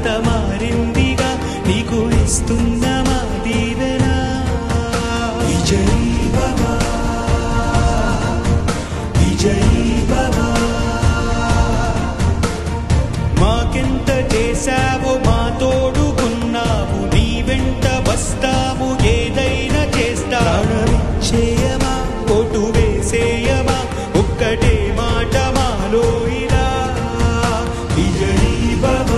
రాత మారిందిగా నీకు ఇస్తున్న మా దీవెన విజయీ భవ విజయీ భవ మాకెంత చేశావో మా తోడుకున్నావు నీ వెంట వస్తాము ఏదైనా చేస్తామా ఓటు వేసేయమా ఒక్కటే మాట మాలో ఇలా విజయీ భవ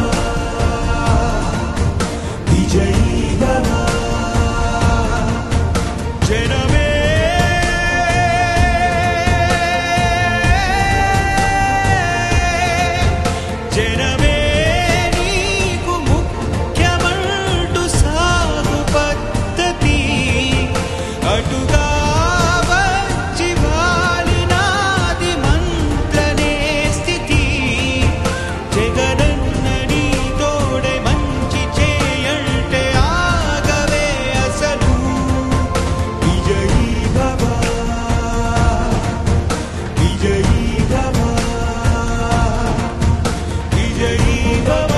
విజయీ భవ జనమే జనమే నీకు ముఖ్యమంటూ సాగు పద్ధతి అటుగా వచ్చి వాలినాది మంత్రనే స్థితి జగనన్న నీ తోడే మంచి చేయంటే ఆగవే అసలు విజయీ భవ విజయీ భవ విజయీ భవ